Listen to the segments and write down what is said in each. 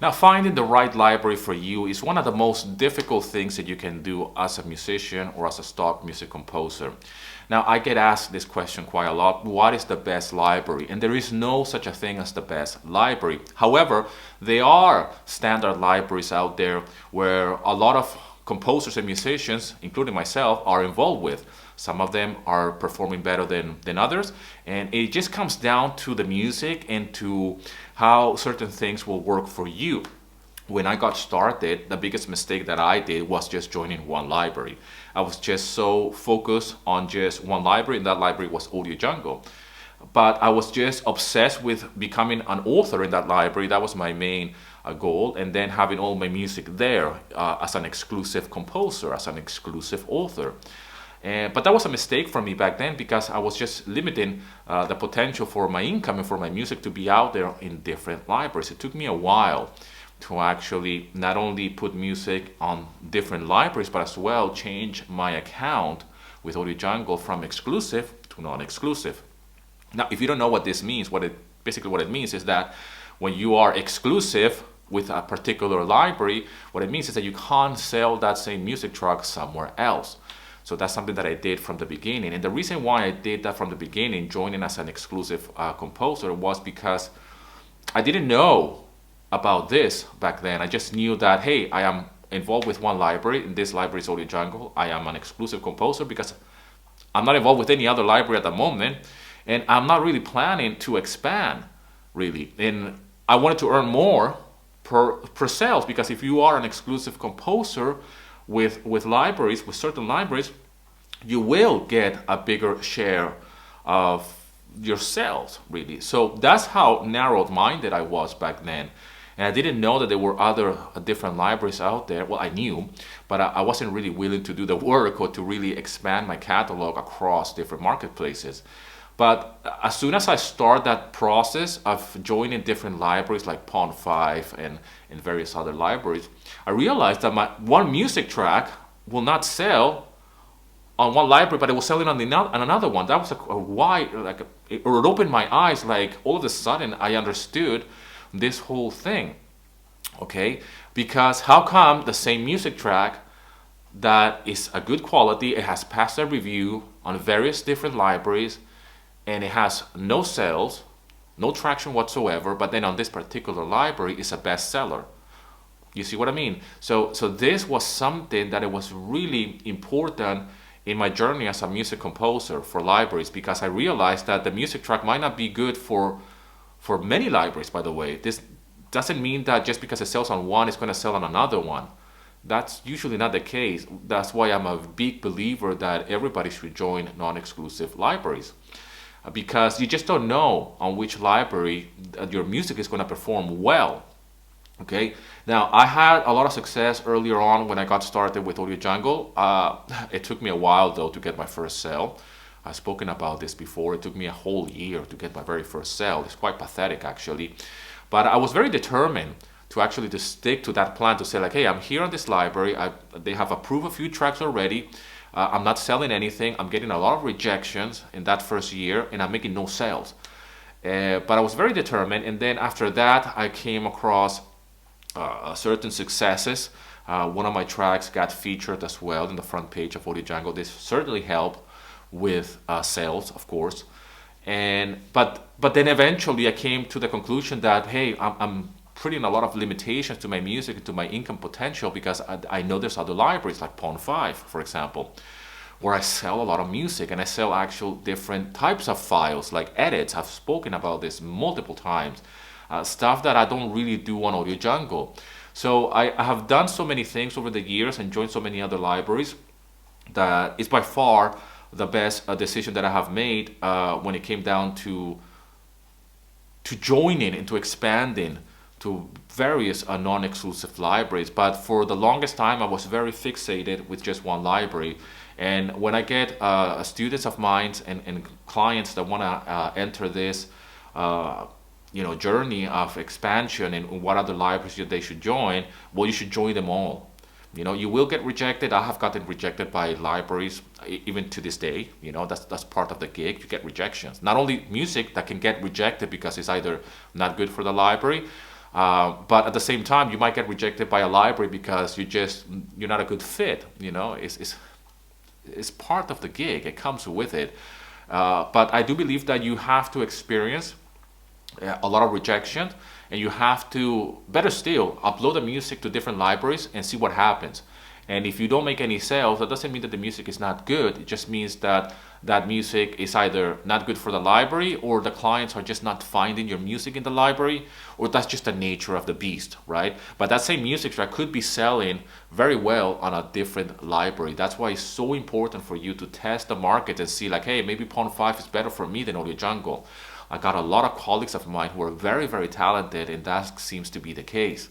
Now, finding the right library for you is one of the most difficult things that you can do as a musician or as a stock music composer. Now, I get asked this question quite a lot. What is the best library? And there is no such a thing as the best library. However, there are standard libraries out there where a lot of composers and musicians, including myself, are involved with. Some of them are performing better than others, and it just comes down to the music and to how certain things will work for you. When I got started, the biggest mistake that I did was just joining one library. I was just so focused on just one library, and that library was Audio Jungle. But I was just obsessed with becoming an author in that library. That was my main goal, and then having all my music there as an exclusive composer, as an exclusive author. But that was a mistake for me back then because I was just limiting the potential for my income and for my music to be out there in different libraries. It took me a while to actually not only put music on different libraries, but as well change my account with Audio Jungle from exclusive to non-exclusive. Now, if you don't know what this means, basically what it means is that when you are exclusive with a particular library, what it means is that you can't sell that same music track somewhere else. So that's something that I did from the beginning. And the reason why I did that from the beginning, joining as an exclusive composer, was because I didn't know about this back then. I just knew that, hey, I am involved with one library, and this library is Audio Jungle. I am an exclusive composer because I'm not involved with any other library at the moment, and I'm not really planning to expand, really. And I wanted to earn more per sales, because if you are an exclusive composer with libraries, with certain libraries, you will get a bigger share of your sales, really. So that's how narrow-minded I was back then. And I didn't know that there were other different libraries out there. Well, I knew, but I wasn't really willing to do the work or to really expand my catalog across different marketplaces. But as soon as I start that process of joining different libraries like Pond 5 and various other libraries, I realized that my one music track will not sell on one library, but it was selling on another one. That was it opened my eyes. Like all of a sudden, I understood this whole thing. Okay, because how come the same music track that is a good quality, it has passed a review on various different libraries, and it has no sales, no traction whatsoever, but then on this particular library it's a bestseller? You see what I mean? So this was something that it was really important in my journey as a music composer for libraries, because I realized that the music track might not be good for many libraries, by the way. This doesn't mean that just because it sells on one, it's going to sell on another one. That's usually not the case. That's why I'm a big believer that everybody should join non-exclusive libraries, because you just don't know on which library your music is going to perform well. Okay, now I had a lot of success earlier on when I got started with Audio Jungle. It took me a while though to get my first sale. I've spoken about this before. It took me a whole year to get my very first sale. It's quite pathetic actually, but I was very determined to actually to stick to that plan, to say like, hey, I'm here on this library. They have approved a few tracks already. I'm not selling anything. I'm getting a lot of rejections in that first year, and I'm making no sales. But I was very determined, and then after that, I came across certain successes. One of my tracks got featured as well in the front page of Audio Jungle. This certainly helped with sales, of course. But then eventually I came to the conclusion that, hey, I'm putting a lot of limitations to my music, to my income potential, because I know there's other libraries like Pond 5, for example, where I sell a lot of music, and I sell actual different types of files like edits. I've spoken about this multiple times, stuff that I don't really do on Audio Jungle. So I have done so many things over the years and joined so many other libraries that it's by far the best decision that I have made when it came down to joining and to expanding to various non-exclusive libraries. But for the longest time, I was very fixated with just one library. And when I get students of mine and clients that want to enter this journey of expansion and what other libraries they should join, well, you should join them all. You will get rejected. I have gotten rejected by libraries even to this day. That's part of the gig. You get rejections. Not only music that can get rejected because it's either not good for the library, But at the same time, you might get rejected by a library because you're not a good fit. It's part of the gig. It comes with it. But I do believe that you have to experience a lot of rejection, and you have to, better still, upload the music to different libraries and see what happens. And if you don't make any sales, that doesn't mean that the music is not good. It just means that that music is either not good for the library, or the clients are just not finding your music in the library, or that's just the nature of the beast, right? But that same music track could be selling very well on a different library. That's why it's so important for you to test the market and see like, hey, maybe Pond 5 is better for me than Audio Jungle. I got a lot of colleagues of mine who are very, very talented, and that seems to be the case.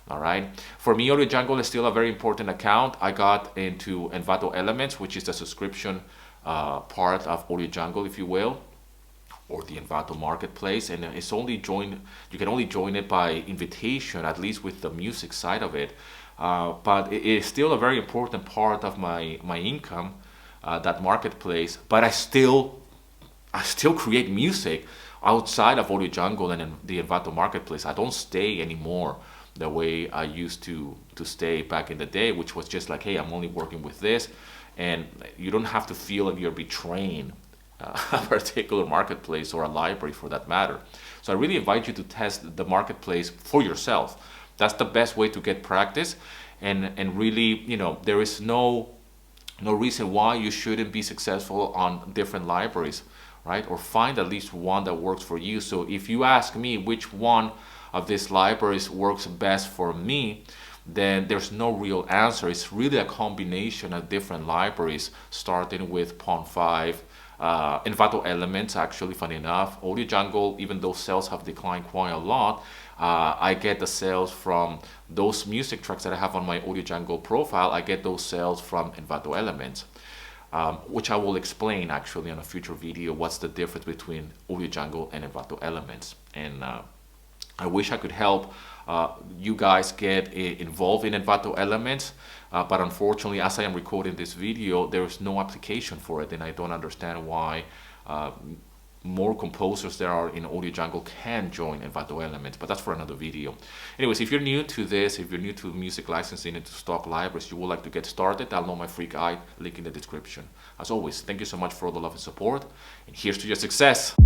All right. For me, Audio Jungle is still a very important account. I got into Envato Elements, which is the subscription part of Audio Jungle, if you will, or the Envato marketplace. And it's only you can only join it by invitation, at least with the music side of it. But it is still a very important part of my income, that marketplace. But I still create music outside of Audio Jungle and in the Envato marketplace. I don't stay anymore the way I used to stay back in the day, which was just like, hey, I'm only working with this, and you don't have to feel like you're betraying a particular marketplace or a library for that matter. So I really invite you to test the marketplace for yourself. That's the best way to get practice, and really, there is no reason why you shouldn't be successful on different libraries, right? Or find at least one that works for you. So if you ask me which one of these libraries works best for me, then there's no real answer. It's really a combination of different libraries, starting with Pond 5, Envato Elements, actually, funny enough. Audio Jungle, even though sales have declined quite a lot, I get the sales from those music tracks that I have on my Audio Jungle profile. I get those sales from Envato Elements, which I will explain actually in a future video, what's the difference between Audio Jungle and Envato Elements. And I wish I could help you guys get involved in Envato Elements, but unfortunately, as I am recording this video, there is no application for it, and I don't understand why more composers that are in Audio Jungle can join Envato Elements, but that's for another video. Anyways, if you're new to this, if you're new to music licensing and to stock libraries, you would like to get started, download my free guide, link in the description. As always, thank you so much for all the love and support, and here's to your success.